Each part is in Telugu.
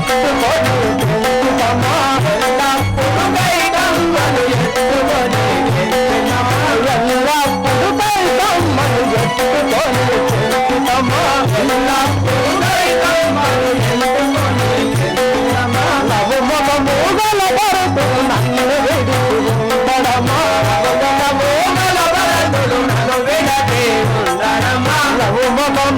ఎత్తుకొని పెంచుతమా ఎల్లప్పుడు కైకమ్మను ఎత్తుకొని పెంచుతమా ఎల్లప్పుడు కైకమ్మను ఎత్తుకొని పెంచుతమా ఎల్లప్పుడు కైకమ్మను ఎత్తుకొని పెంచుతమా నవమోగల భరతుడు నన్ను విడిచి ఉండడమా నవమోగల భరతుడు నన్ను విడచి ఉండడమా నవమోగల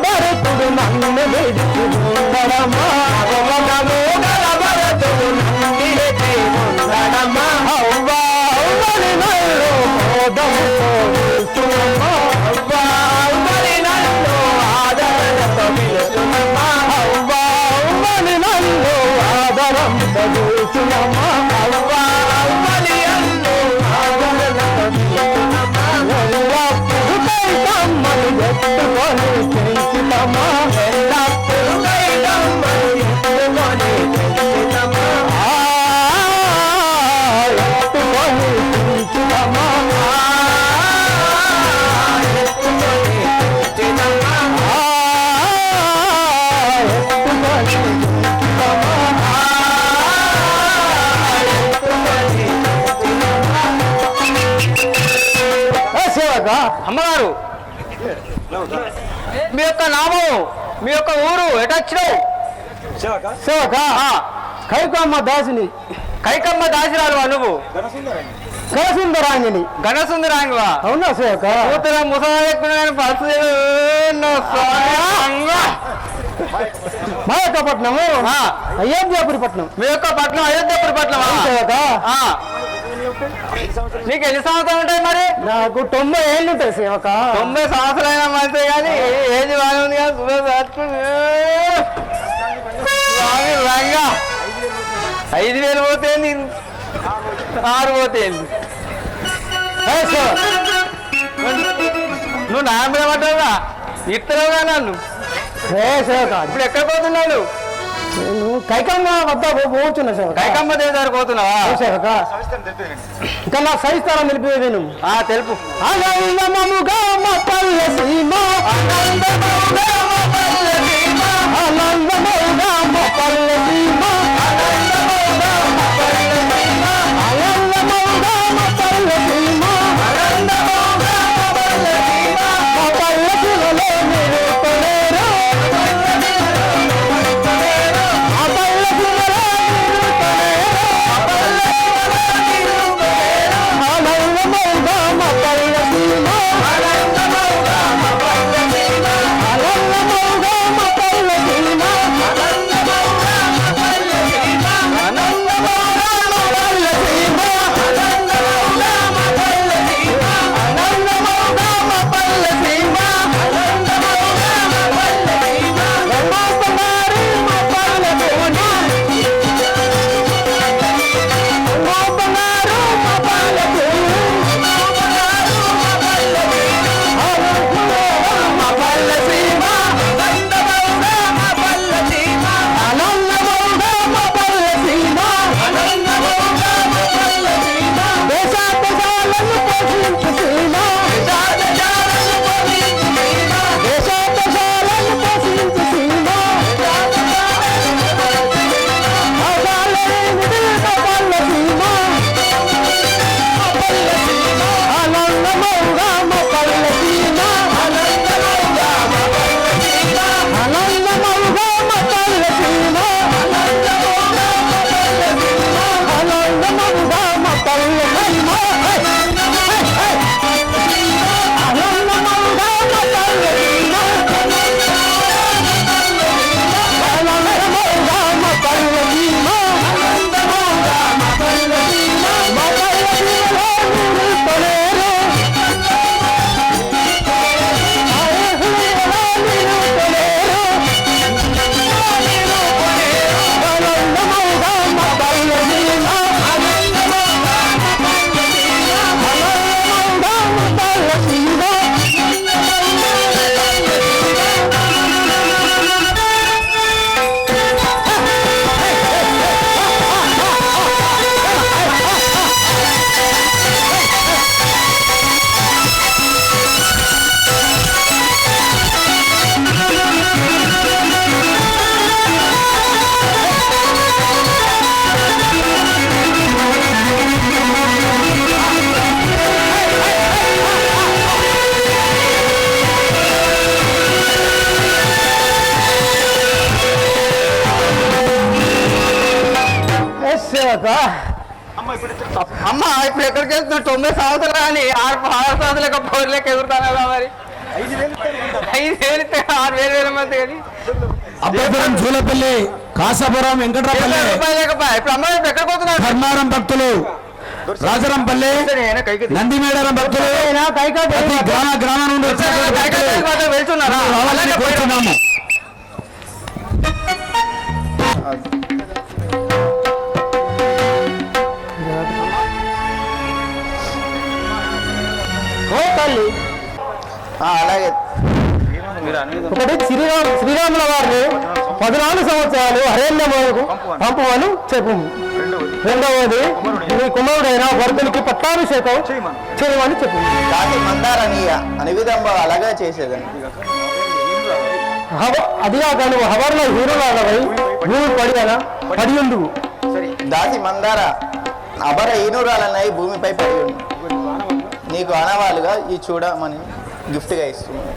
భరతుడు నన్ను విడిచి ఉండడమా నవమోగల భరతుడు నన్ను విడిచి ఉండడమా అవ్వా అవ్వని నన్ను మోదముతో పిలుచునమ్మా అవ్వా అవ్వని నన్ను ఆదరణతో పిలుచునమ్మా అవ్వా అవ్వని నన్ను ఆదరంతో పిలుచునమ్మా అవ్వా అవ్వని నన్ను ఆదరణతో పిలుచునమ్మా ఎల్లప్పుడు కైకమ్మను ఎత్తుకొని పెంచుతమా ఎల్లప్పుడు కైకమ్మను ఎత్తుకొని పెంచుతమా ఎత్తుకొని పెంచుతమా ఎత్తుకొని పెంచుతమా ఎత్తుకొని పెంచుతమా సేవక అమ్మగారు మీ యొక్క నామం మీ యొక్క ఊరు ఎటొచ్చినావు సేవక కైకమ్మ దాసిని కైకమ్మ దాసిరాలువా నువ్వు గణసుందరాంగిని గణసుందరాంగివా అవునా సేవక కూతుర ముసలి బస్సు మా యొక్క పట్నము అయోధ్యాపురి పట్నం మీ యొక్క పట్నం అయోధ్యాపురి పట్నం సేవక నీకు ఎన్ని సంవత్సరాలు ఉంటాయి మరి నాకు 90 ఏళ్ళు ఉంటాయి సేవక 90 సంవత్సరాలైనా మంచిదే కానీ ఏది బాగా ఉంది రంగా 5,000 పోతేంది 6 పోతేంది నువ్వు నాన్న పడ్డావుగా ఇస్తున్నావుగా నన్ను సేవక ఇప్పుడు ఎక్కడ పోతున్నాడు కైకమ్మ వద్ద పోతున్నా సార్ కైకమ్మ దేవి దగ్గర పోతున్నావా సేవక ఇంకా నా సహిస్తారా నిలిపేది నువ్వు తెలుపు ఆనందముగా పల్లె సీమ ఆనందముగా పల్లె సీమ ఆనందముగా పల్లె సీమ ఆనందముగా పల్లె సీమ ఆనందముగా పల్లె సీమ ఆనందముగా పల్లె సీమ పల్లెలో నిరుపలేరు ఆనందముగా సేవక అమ్మ ఇప్పుడు ఎక్కడికి వెళ్తున్నా 9 సంవత్సరాలు కానీ 6 సంవత్సరాలకు పౌరులకు ఎదురుతానా మరి 5,000 ఇస్తే 6,000 మంది కానీ అబ్బాపురం జూలపల్లి కాసాపురం వెంకటరాపల్లి ఇప్పుడు అమ్మ ఎక్కడికి పోతున్నారు ధర్మారం భక్తులు రాజరంపల్లి నందిమేడారం భక్తులు గ్రామ గ్రామం నుండి వెళ్తున్నారా కోరుతున్నాము. అలాగే ఒకటి శ్రీరాముల వారిని 14 సంవత్సరాలు అరణ్య పంపమని చెప్పు. రెండవది మీ కుమారుడైన వర్ధునికి పట్టాభిషేకం చేయమని చెప్పు. దాటి మందారనీయ అని విధంగా అలాగే చేసేదని అదిగా కానీ హవర్లో హీరోలవై భూమి పడి ఉండు. దాసి మందార అబర ఈనురాలన్నాయి భూమిపై పడి ఉండు. నీకు అనవాలుగా ఈ చూడమని గిఫ్ట్గా ఇస్తున్నాను.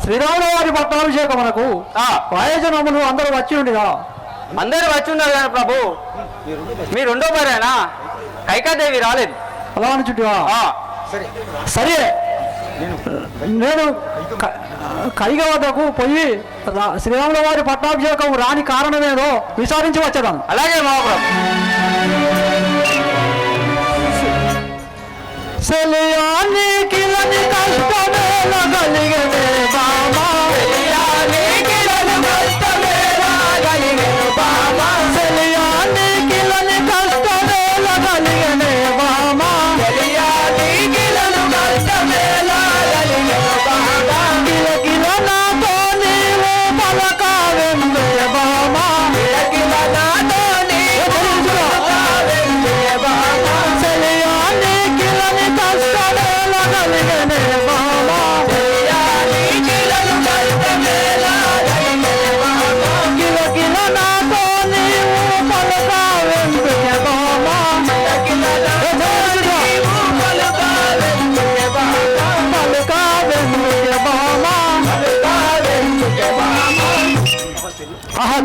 శ్రీరాముల వారి పట్టాభిషేకమునకు ప్రయోజనములు అందరూ వచ్చి ఉండిగా. అందరూ వచ్చి ఉన్నారు కానీ ప్రభు మీ రెండో భార్యనా కైకాదేవి రాలేదు. అలా అని చుట్టూ సరే నేను కైగ వద్దకు పోయి శ్రీరాముల వారి పట్టాభిషేకం రాని కారణమేదో విచారించి వచ్చేదాను. అలాగే మహాప్రభు.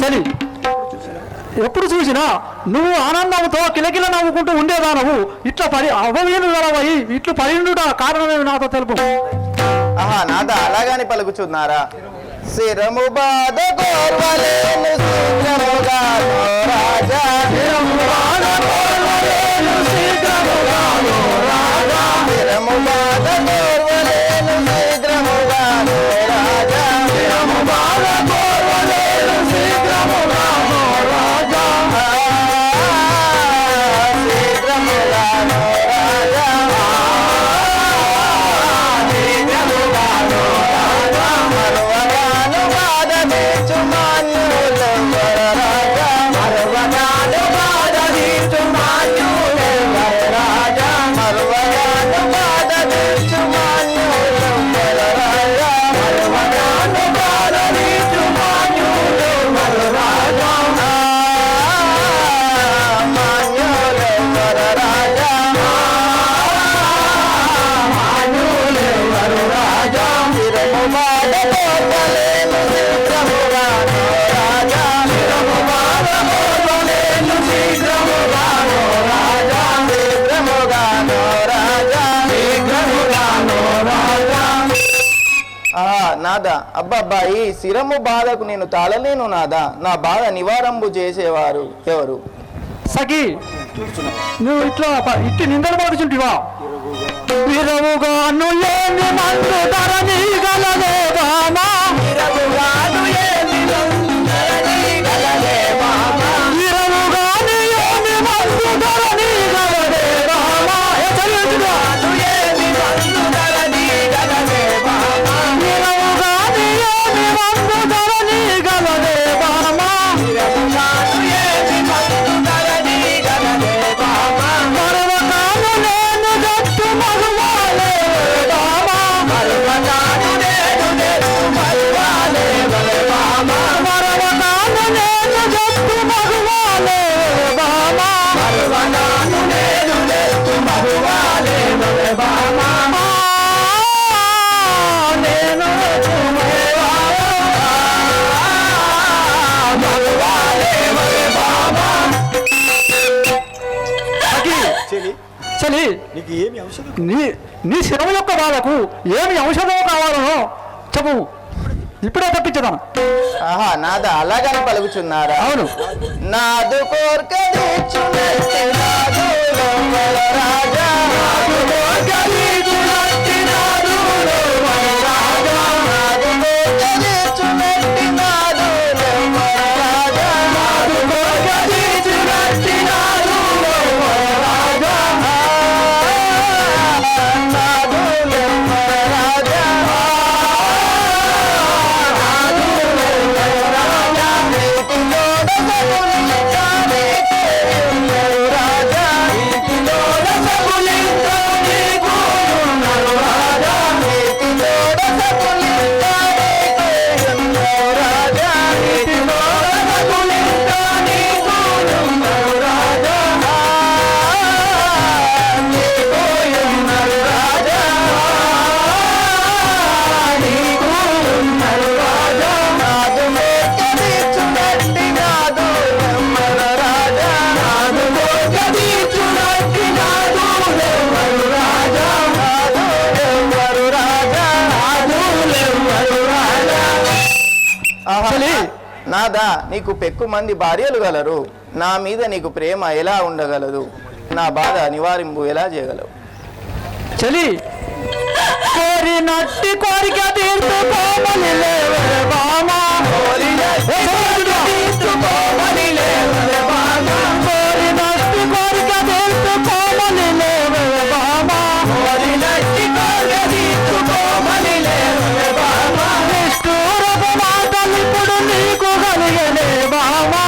చలి ఎప్పుడు చూసినా నువ్వు ఆనందంతో కిలకిల నవ్వుకుంటూ ఉండేదానవు. ఇట్లా అవవీలు గలవయి ఇట్లు పడిండుట కారణమేమి నాతో తెలుపు. ఆహా నాద అలాగని పలుకుచున్నారా? శిరము బాధ కోర్వలేను శీఘ్రముగా రాజా, శిరము బాధ కోర్వలేను శీఘ్రముగా రాజా, శిరము బాధ కోర్వలేను శీఘ్రముగా రాజా, శిరము బాధ కోర్వలేను శీఘ్రముగా రాజా, శీఘ్రముగా రాజా, శీఘ్రముగా రాజా, మరువగాను బాధ తీర్చుమాన్యులు వరరాజా, మరువగాను బాధ తీర్చుమాన్యులు వరరాజా, మరువగాను బాధ తీర్చుమాన్యులు వరరాజా, మరువగాను బాధ తీర్చుమాన్యులు వరరాజా, మాన్యులు వరరాజా, మాన్యులు వరరాజా, శిరము బాధ కోర్వలేను శీఘ్రముగా రాజా, శిరము బాధ కోర్వలేను శీఘ్రముగా రాజా, శీఘ్రముగా రాజా, శీఘ్రముగా రాజా. నాదా అబ్బబ్బా ఈ శిరము బాధకు నేను తాళలేను నాదా. నా బాధ నివారంభు చేసేవారు ఎవరు? సఖి నువ్వు ఇట్టి నిందలు పడుచుంటివా? విరవుగాను లేని మందు ధరణి గలదే బామా, విరవుగాను ఏమి ధరణి గలదే బామా, విరవుగాను ఏమి మందు ధరణి గలదే బామా, విరవుగాను ఏమి మందు ధరణి గలదే బామా, విరవుగాను ఏమి మందు ధరణి గలదే బామా, విరవుగాను ఏమి మందు ధరణి గలదే బామా, మరవకాను నేను గట్టు మగువాలే బామా, మరువగాను నేను నెట్టు మరువాలే చలి నీకు ఏమి ఔషధం? నీ శిరము యొక్క బాధకు ఏమి ఔషధం కావాలనో చెప్పు, ఇప్పుడే తప్పించదాను. ఆహా నాదా అలాగని పలుకుచున్నారా? అవును. నాదు కోర్క తీర్చునట్టి నాదు లోపల రాజా, నాదు కోర్క తీర్చునట్టి నాదు లోపల రాజా, నాదు కోర్క తీర్చునట్టి నాదు లోపల రాజా, నాదు కోర్క తీర్చునట్టి నాదు లోపల రాజా, నాదు లోపల రాజా, నాదా నీకు పెక్కు మంది భార్యలు గలరు, నా మీద నీకు ప్రేమ ఎలా ఉండగలదు? నా బాధ నివారింపు ఎలా చేయగలవు? చలి కోరినట్టి కోరిక తీర్చుకోమని లేవే బామా, కోరినట్టి కోరిక తీర్చుకోమని లేవే బామా, కోరినట్టి కోరిక తీర్చుకోమని లేవే బామా, కోరినట్టి కోరిక తీర్చుకోమని లేవే బామా, నిష్ఠూరపు మాటలు ఇప్పుడు నీకు కలిగలే బామా,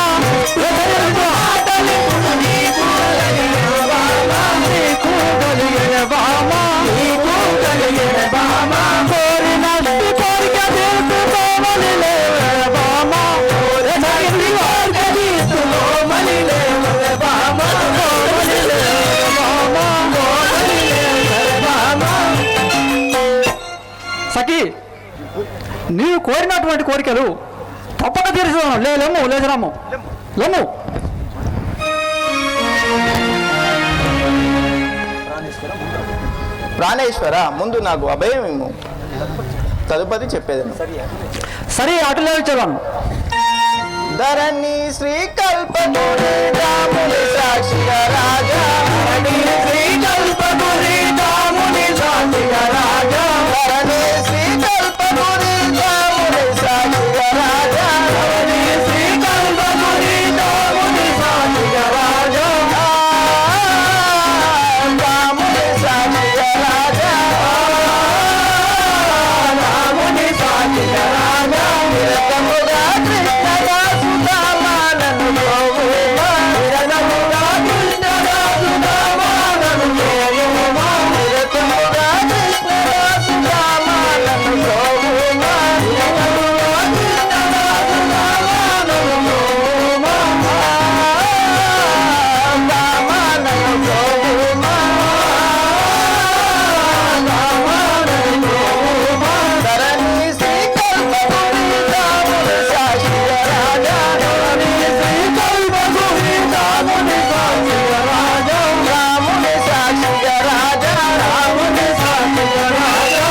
మాటలు నీకు కలిగలే బామా, నీకు కలిగలే బామా, నీకు కలిగలే బామా, కోరినట్టి కోరిక తీర్చుకోమని లేవే బామా, కోరినట్టి కోరిక తీర్చుకోమని లేవే బామా, కోమని లేవే బామా, కోమని లేవే బామా. సఖి నీవు కోరినటువంటి కోరికలు తప్పక తీర్చుదాం. లేము లేచరాము లేము. ప్రాణేశ్వర ముందు నాకు అభయం ఇమ్ము, తదుపరి చెప్పేదను. సరే అటు లేచాను. ధరణి శ్రీకల్పముని రాముని సాక్షిగా రాజా, ధరణి శ్రీకల్పముని రాముని సాక్షిగా రాజా, ధరణి శ్రీకల్పముని రాముని సాక్షిగా రాజా, ధరణి శ్రీకల్పముని రాముని సాక్షిగా రాజా, రాముని సాక్షిగా రాజా, రాముని సాక్షిగా రాజా, నిరతముగా కృష్ణదాసు రామానను గోవుమా, నిరతముగా కృష్ణదాసు రామానను గోవుమా, నిరతముగా కృష్ణదాసు రామానను గోవుమా, నిరతముగా కృష్ణదాసు రామానను గోవుమా, రామానను గోవుమా, రామానను గోవుమా, ధరణి శ్రీకల్పముని రాముని సాక్షిగా రాజా, ధరణి శ్రీకల్పముని రాముని సాక్షిగా రాజా, రాముని సాక్షిగా రాజా, రాముని సాక్షిగా రాజా.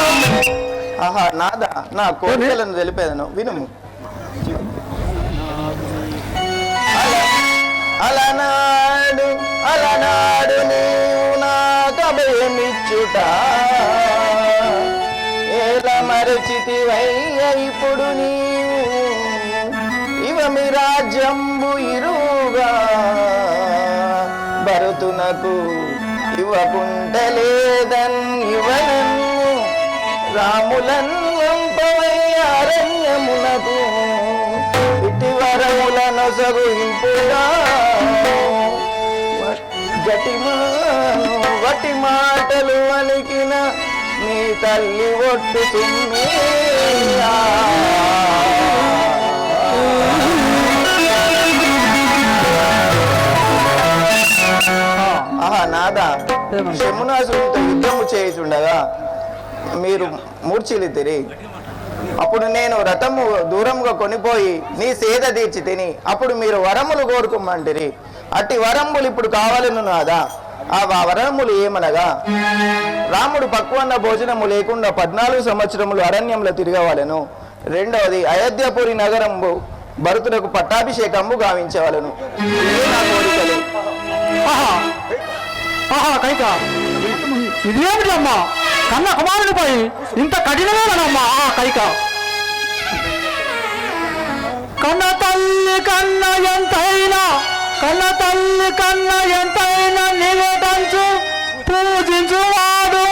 ఆహా నాదా నా కోరికలను తెలిపేదను వినుము. అలనాడు అలనాడు నీవు నాకు అభయమిచ్చుట, ఎలా మరచితివయ్య ఇప్పుడు నీవు, ఇవమి రాజ్యంబు ఇరుగా భరతునకు ఇవ్వకుంటలేదన్ ఇవనన్ను, రాములన్ వంపవయ్య అరణ్యమునకు, ఇటి వరముల నొసగు ఇంపుగా వటి మాటలు అలికిన నీ తల్లి ఒట్టు సుమ్మి. ఆహా నాదా శమునాసురుడితో యుద్ధము చేయుచుండగా మీరు మూర్ఛిల్లితిరి. అప్పుడు నేను రథము దూరంగా కొనిపోయి నీ సేద తీర్చి తిని, అప్పుడు మీరు వరములు కోరుకోమంటిరి. అట్టి వరములు ఇప్పుడు కావాలను నాదా. ఆ వరములు ఏమనగా రాముడు పక్వన్న భోజనము లేకుండా 14 సంవత్సరములు అరణ్యంలో తిరగవలెను. రెండవది అయోధ్యపురి నగరంబు భరతులకు పట్టాభిషేకంబు గావించవలను. ఇవే నా కోరికలు. కైక ఇదేమిటమ్మా కన్న కుమారుడిపై ఇంత కఠినమేనమ్మా కైక. కన్న తల్లి కన్న ఎంతైనా నివేదించు పూజించువాడు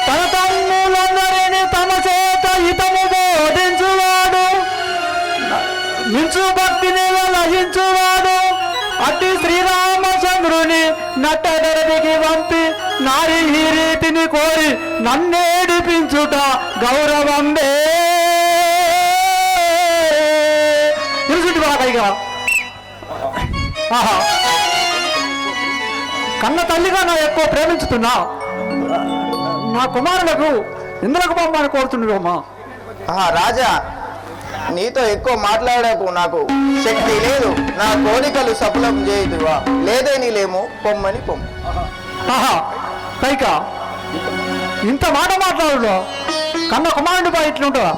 తన తమ్ములందరినీ తమ చేత హితము బోధించువాడు మించు భక్తిని లయించువాడు అట్టి శ్రీరామచంద్రుని నట్టదరదికి పంపి నారి ఈ రీతిని కోరి నన్నేడిపించుట గౌరవంబే. తెలుసుంటి బాగా కన్న తల్లిగా నా ఎక్కువ ప్రేమించుతున్నా నా కుమారులకు ఇంద్రకు బొమ్మని కోరుతున్నామ్మా. రాజా, నీతో ఎక్కువ మాట్లాడకు, నాకు శక్తి లేదు. నా కోరికలు సఫలం చేయదువా? లేదని లేము, పొమ్మని పొమ్ము. పైక ఇంత మాట మాట్లాడు కన్న కుమారుడిపై ఇట్లుంటుందా?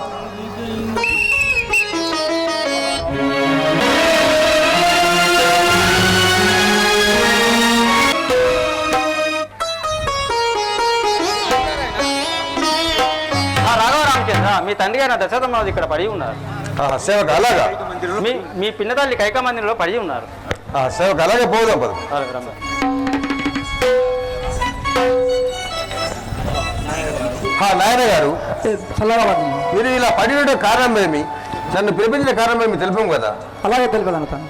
మీ తండ్రి గారు దశరథరాజు ఇక్కడ పడి ఉన్నారు. సేవకు అలాగా మీ పిన్న తల్లి కైకమందిలో పడి ఉన్నారు. సేవకు అలాగే పోదాం. నాయన గారు, మీరు ఇలా పడి ఉండే కారణం ఏమి? నన్ను పిలిపించిన కారణం ఏమి తెలిపాం కదా? అలాగే తెలిపదాను తను.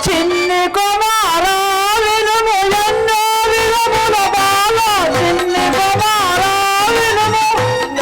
చిన్ని కుమారా వినుము ఎన్నో విధముల బాల, చిన్ని కుమారా వినుము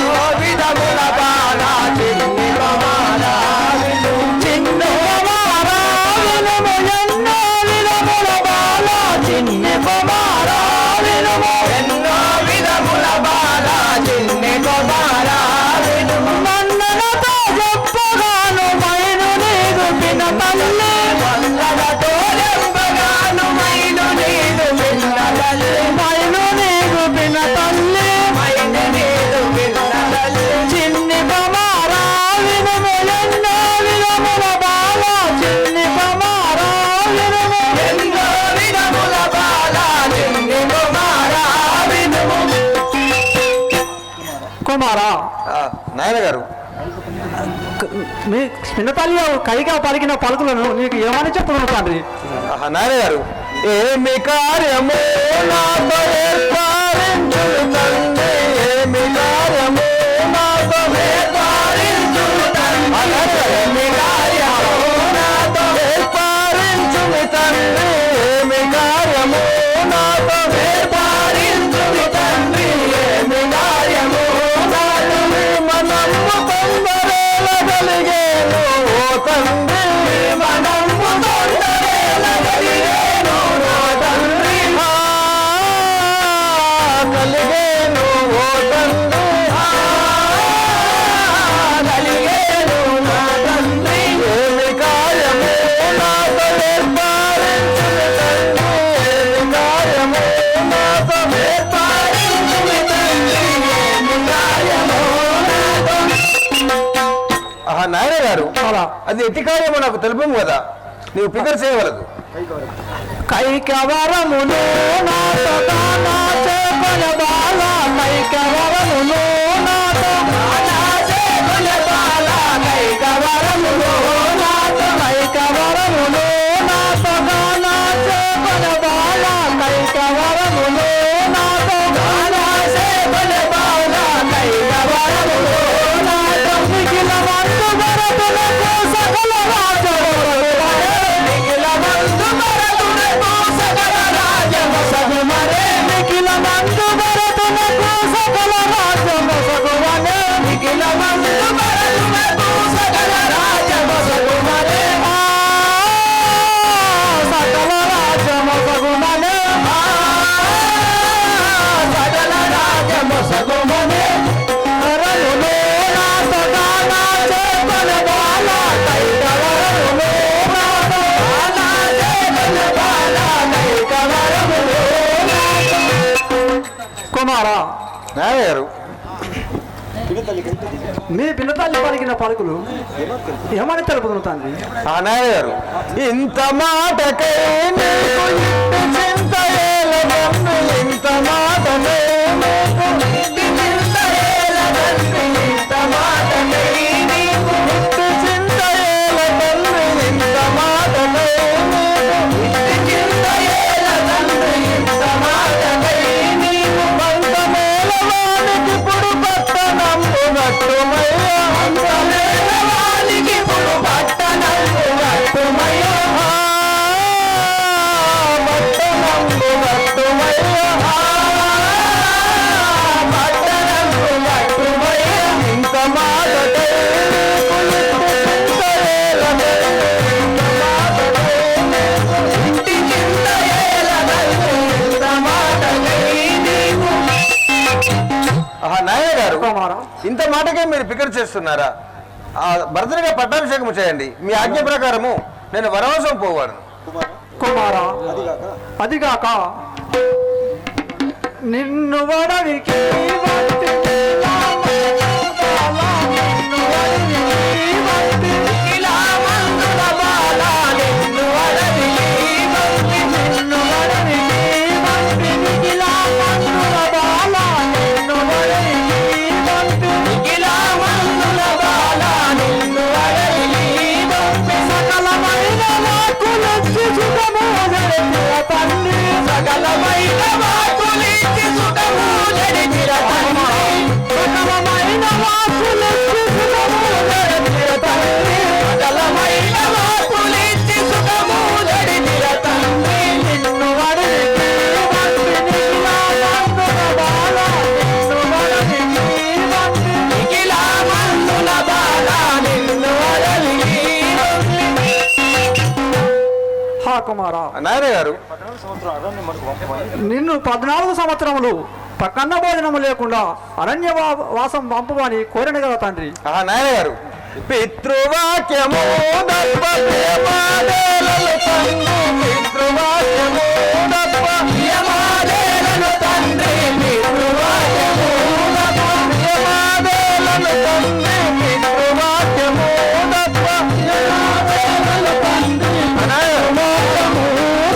ఎన్నో విధముల బాల, చిన్ని కుమారా వినుము, చిన్ని కుమారా వినుము ఎన్నో విధముల బాల, చిన్ని కుమారా వినుము ఎన్నో విధముల బాల, చిన్ని కుమారా వినుము. మన్ననతో చెప్పగాను మైను నీదు పిన తల్లి, మన్ననతో చెప్పగాను మైను నీదు పిన తల్లి, మైను నీదు పిన తల్లి, మైను నీదు పిన తల్లి. చిన్ని కుమారా వినుము ఎన్నో విధముల బాల, చిన్ని కుమారా వినుము ఎన్నో విధముల బాల, చిన్ని కుమారా వినుము. కుమారా, నాయన గారు, మీ చిన్నతల్లి కైగా పలికిన పలుకులను నీకు ఏమని చెప్పుకున్నాను తండ్రి? నాయన గారు, ఏమి కార్యము నాతో ఏర్పారించు తండ్రి, ఏమి కార్యము నాతో ఏర్పారించు తండ్రి, ఏమి కార్యము నాతో ఏర్పారించు తండ్రి, ఏమి కార్యము నాతో ఏర్పారించు తండ్రి, ఏమి కార్యము నాతో మనము తొందరగలిగేను ఓ తండ్రి, మనము తొందరగలిగేను ఓ తండ్రి, కలిగేను ఓ తండ్రి, కలిగేను నా తండ్రి. ఏమి కార్యము నాతో ఏర్పారించు తండ్రి, ఏమి కార్యము నాతో ఏర్పారించు తండ్రి, ఏమి కార్యము నాతో. నాయన గారు, అది ఎట్టి కార్యమో నాకు తెలుపము కదా, నీవు ఫికర్ చేయవలదు. కైకవరములు నాతో కానా చేపల బాల, కైకవరములు నాతో కానా చేపల బాల, కైకవరములు నాతో, కైకవరములు నాతో కానా చేపల బాల, కైకవరములు నాతో కానా చేపల బాల, కైకవరములు నాతో. మిగిల మందు భరతులకు సకల రాజవరులే, మిగిల మందు భరతులకు సకల రాజవరులే, మిగిల మందు భరతులకు సకల రాజవరులే. కుమారా నాయన గారు మీ పిల్లతల్లి పలికిన పలుకులు ఏమని తెలుపుతున్న తండ్రి? ఆ నాయన గారు ఇంత మాటకై నీకు ఇంత చింత ఏలవన్ను, ఇంత మాటకై నీకు ఇంత ఏలవన్ను, ఇంత మాటకై నీకు ఇంత చింత ఏలవన్ను, ఇంత మాటకై నీకు ఇంత ఏలవన్ను, ఇంత మాటకై నీకు పంత మేలవానికి ఇప్పుడు పట్టణంబు నట్టుమయ్యా, పంత మేలవానికి ఇప్పుడు పట్టణంబు నట్టుమయ్యా, పట్టణంబు నట్టుమయ్యా, పట్టణంబు నట్టుమయ్యా, ఇంత మాటకై నీకు ఇంత ఏలవన్ను, ఇంత మాటకై నీకు ఇంటి చింత ఏలవన్ను, ఇంత మాటకై నీకు. నాయన గారు కుమారా ఇంత మాటకే మీరు ఫికర్ చేస్తున్నారా? భర్తగా పట్టాభిషేకం చేయండి. మీ ఆజ్ఞ ప్రకారము నేను వనవాసం పోవాను. కుమారా అదిగాక నిన్ను వడవికి వంటి నిన్ను వడవికి వంటి ఇలా మందుల బాల, నిన్ను వడవికి వంటి, నిన్ను వడవికి వంటి ఇలా మందుల బాల, నిన్ను వడవికి వంటి ఇలా మందుల బాల, నిన్ను వడవికి వంటి సకలమైన వాకులొచ్చి సుఖము జడిపిర తండ్రి, సకలమైన వాకులిచ్చి సుఖము జడిపిర తండ్రి, సకలమైన వాకులొచ్చి సుఖము జడిపిర తండ్రి, సకలమైన వాకులిచ్చి సుఖము జడిపిర తండ్రి, నిన్ను వడికి వంటి నిఖిలా మందుల బాల, నిన్ను వడికి వంటి నిఖిలా మందుల బాల, నిన్ను వడికి వంటి. హా కుమారా నాయన గారు నిన్ను 14 సంవత్సరములు పక్కన్న భోజనము లేకుండా అరణ్య వాసం పంపమని కోరిన కదా తండ్రి. నాయన గారు పితృవాక్యము దప్ప ప్రేమాదేలను తండ్రి, పితృవాక్యము దప్ప ప్రేమాదేలను తండ్రి, పితృవాక్యము దప్ప ప్రేమాదేలను తండ్రి, పితృవాక్యము దప్ప ప్రేమాదేలను తండ్రి, అనయమోహము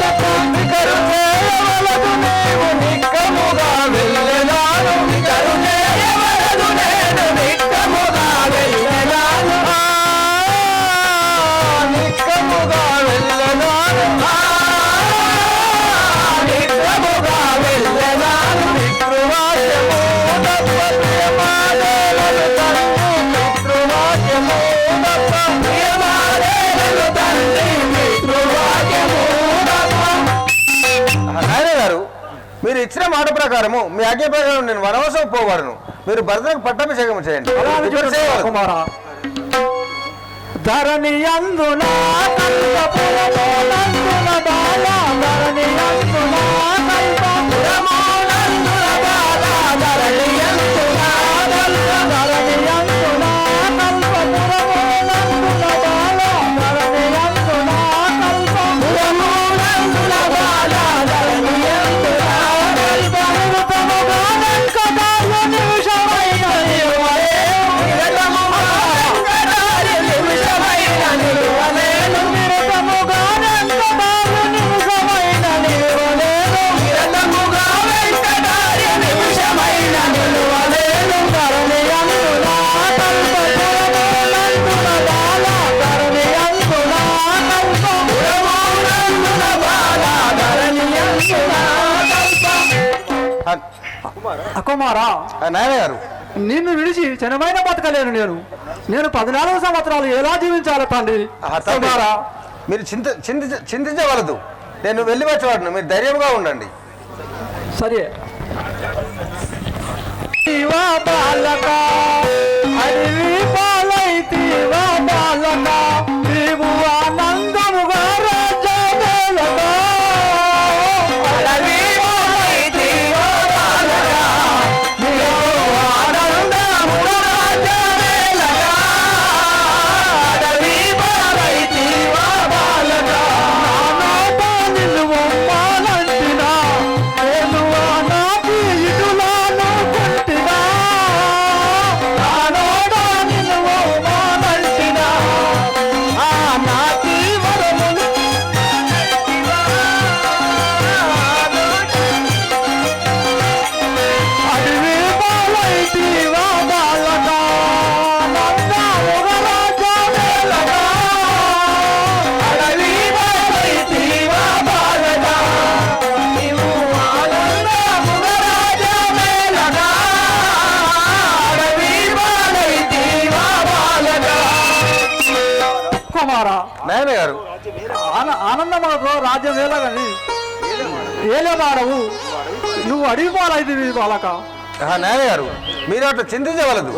దప్ప వికరు చేయవలదు నీవు నిక్కముగా వెళ్ళెదాను, వికరు చేయవలదు నేను నిక్కముగా వెళ్ళెదాను, నిక్కముగా వెళ్ళెదాను, నిక్కముగా వెళ్ళెదాను, పితృవాక్యము దప్ప ప్రేమాదేలను తండ్రి, పితృవాక్యము దప్ప ప్రేమాదేలను తండ్రి, పితృవాక్యము దప్ప. నాయన గారు మీరు ఇచ్చిన మాట ప్రకారము మీ ఆజ్ఞ ప్రకారం నేను వనవాసం పోవాలను. మీరు భర్తకు పట్టాభిషేకం చేయండి. కుమారా ధరణి అందున కల్పపురమోనందున బాల, ధరణి అందున కల్పపురమోనందున బాల, ధరణి అందున ధరణి అందున కల్పపురమోనందున బాల, ధరణి అందున కల్పపురమోనందున బాల, ధరణి అందున కల్పపురముగా వెంకటాయ నిమిషమైన నిలువలేను, నిరతముగా వెంకటాయ నిమిషమైన నిలువలేను, నిరతముగా వెంకటాయ నిమిషమైన నిలువలేను, నిరతముగా వెంకటాయ నిమిషమైన నిలువలేను, ధరణి అందున కల్పపురమోనందున బాల, ధరణి అందున కల్పపురమోనందున బాల, ధరణి అందున కుమారా నాయన గారు నిన్ను విడిచి చనమైన బతకలేను. నేను 14 సంవత్సరాలు ఎలా జీవించాలి తండ్రి? కుమారా మీరు చింతించవలదు. నేను వెళ్ళి వచ్చేవాడును. మీరు ధైర్యంగా ఉండండి. సరే బాలక అడవి పాలైతీవా బాలక, నీవు ఆనందముగా రాజ్యమేలక, అడవి పాలైతీవా బాలక, నీవు ఆనందముగా రాజ్యమేలక, అడవి పాలైతీవా బాలక, నాతో నిలువమ్మాలంటినా నేను నా పీటులా రాజ్యం వేలాగని ఏలేవాడవు నువ్వు అడిగిపోవాలి వాళ్ళక నాయన గారు మీరు అట్లా చింతించవలదు.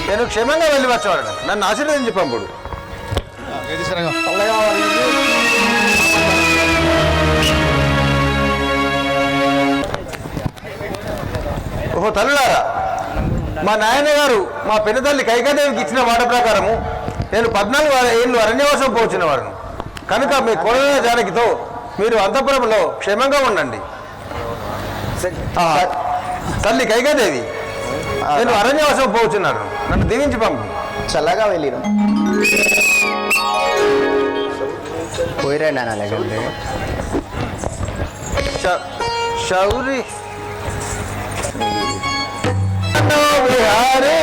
నేను క్షేమంగా వెళ్ళి వచ్చేవాడు. నన్ను ఆశీర్వదించి పంపుడు. ఓహో తల్లులారా, మా నాయన గారు మా పెద్దతల్లి కైకాదేవికి ఇచ్చిన మాట ప్రకారము నేను 14 ఏళ్ళు అరణ్యవాసం పోచిన వాడును కనుక మీ కోడల జానకితో మీరు అంతఃపురంలో క్షేమంగా ఉండండి. తల్లి కైకాదేవి, నేను అరణ్యవాసం పోతున్నాను, నన్ను దీవించి పంపు. చల్లగా వెళ్ళిరు. పోయిరా శౌరి విహారీ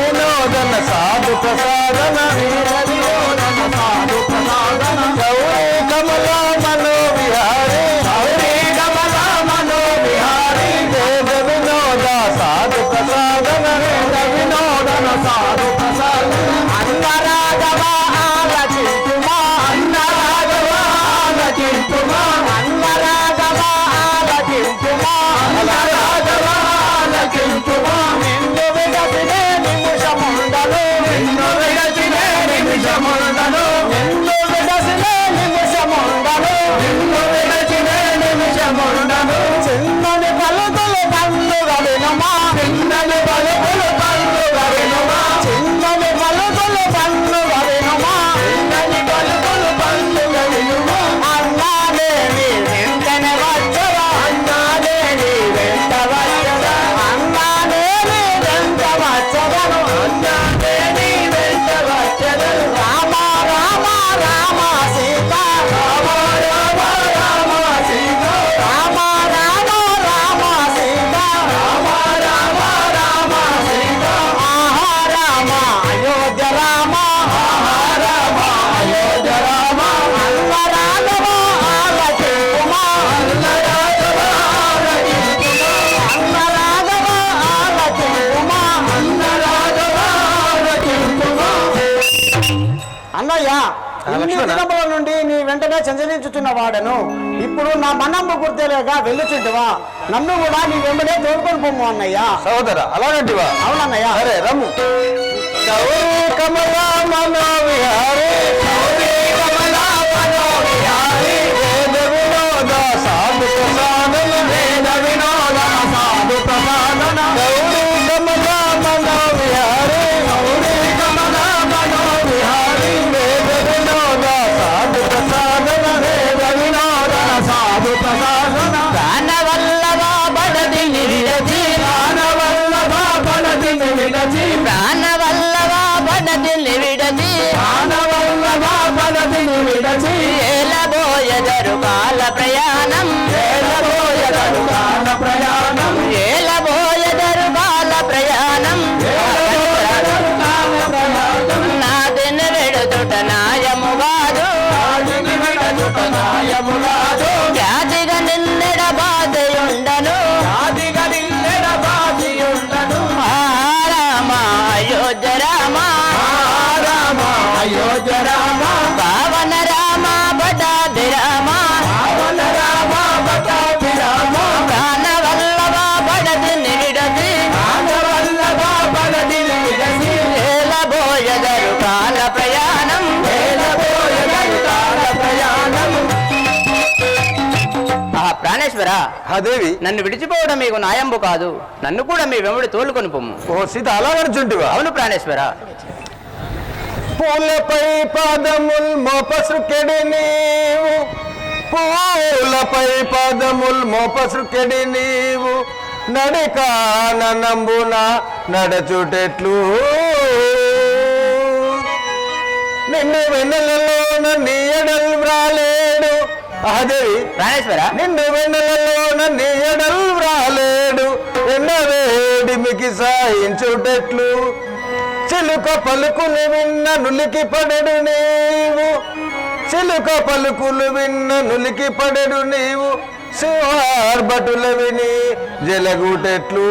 వినోదన సాధు ప్రసాదన గౌరీ కమలా మనో విహారీ వేద వినోద సాధు ప్రసాదన వినోదన సాధు ప్రసాదన అన్నరాగవ ఆలచింతుమా అన్నరాగవ ఆలచింతుమా అన్నరాగవ ఆలచింతుమా అన్నరాగవ ఆలచింతుమా నిన్ను విగసినే నిమిషముండలు నిన్ను విగసినే నిమిషముండలు నిన్ను విగసినే నిమిషముండలు నిన్ను విగసినే నిమిషముండలు చిన్నని పలుకులు పన్నుగ వినుమా చిన్నని పలుకులు పన్నుగ వినుమా చిన్నని పలుకులు పన్నుగ వినుమా చిన్నని పలుకులు పన్నుగ వినుమా అన్నాదేవి వెంటనే వచ్చరా అన్నాదేవి వెంట వచ్చరా అన్నాదేవి వెంట వచ్చదను అన్నాదేవి వెంట వచ్చదను రామ రామ రామ సీత రామ రామ రామ సీత రామ రామ రామ సీత రామ రామ రామ సీత ఆహా రామ అయోధ్య రామ ఆహా రామ అయోధ్య రామ అల్ల రాఘవ ఆలకింపుమా అల్ల రాఘవ ఆలకింపుమా అల్ల రాఘవ ఆలకింపుమా అల్ల రాఘవ ఆలకింపుమా. అన్నయ్య ఇన్ని లక్ష్మణ. దినముల నుండి నీ వెంటనే సంచరించుతున్న వాడను ఇప్పుడు నా మనమ్మ గుర్తేలేగా వెళ్ళుచుంటివా నన్ను కూడా నీ వెంబడే తోడుకొని పొమ్ము అన్నయ్య. సహోదర అలాంటివా? అవునన్నయ్య. సరే రమ్ము. గౌరీ కమలా మనో విహారీ గౌరీ కమలా మనో విహారీ వేద వినోద సాధు ప్రసాదన వేద వినోద సాధు ప్రసాదన గౌరీ కమలా మనో విహారీ గౌరీ కమలా మనో విహారీ వేద వినోద సాధు ప్రసాదన వేద వినోద సాధు ప్రసాదన ప్రాణవల్లభ బడదిని విడచి ప్రాణవల్లభ బడదిని విడచి ప్రాణవల్లభ బడదిని విడచి ప్రాణవల్లభ బడదిని విడచి ఏలబోయదరు కాల ప్రయాణం ఏలబోయెదరు కాల ప్రయాణం ఏలబోయదరు కాల ప్రయాణం ఏలబోయెదరు కాల ప్రయాణం నాదిన వెడుతుట నాయము కాదు రాజుని విడచుట న్యాయము కాదు జాతిగా నిన్నెడ బాధయుండను ఆదిగా నిన్నెడ బాధియుండను రామ అయోధ్య రామ రామ అయోధ్య రామ పావన రామ బటాది రామ పావన రామ పటాభి రామ ప్రాణవల్లభ బడదిని విడచి ప్రాణవల్లభ బడదిని విడచి ఏలబోయదరు కాల ప్రయాణం ఏలబోయెదరు కాల ప్రయాణం. ప్రాణేశ్వర దేవి నన్ను విడిచిపోవడం మీకు న్యాయంబు కాదు నన్ను కూడా మీ వెంబడి తోలుకొని పొమ్ము. ఓ సీత అలాగనుచుంటివా? అవును ప్రాణేశ్వర. పూలపై పాదముల్ మోపసృకెడి నీవు పూలపై పాదముల్ మోపసృకెడి నీవు నడికానంబున నడచుటెట్లు నిన్ను వెన్నెలలోన నీయడల్ వ్రాలేడు. దేవి ప్రాణేశ్వర నిన్ను వెన్నెలలోన నీయడల్ వ్రాలేడు ఎన్నవేడిమికి సాయించుటెట్లు చిలుక పలుకులు విన్న నులికి పడెడు నీవు చిలుక పలుకులు విన్న నులికి పడెడు నీవు శివార్భటుల విని జలగుటెట్లు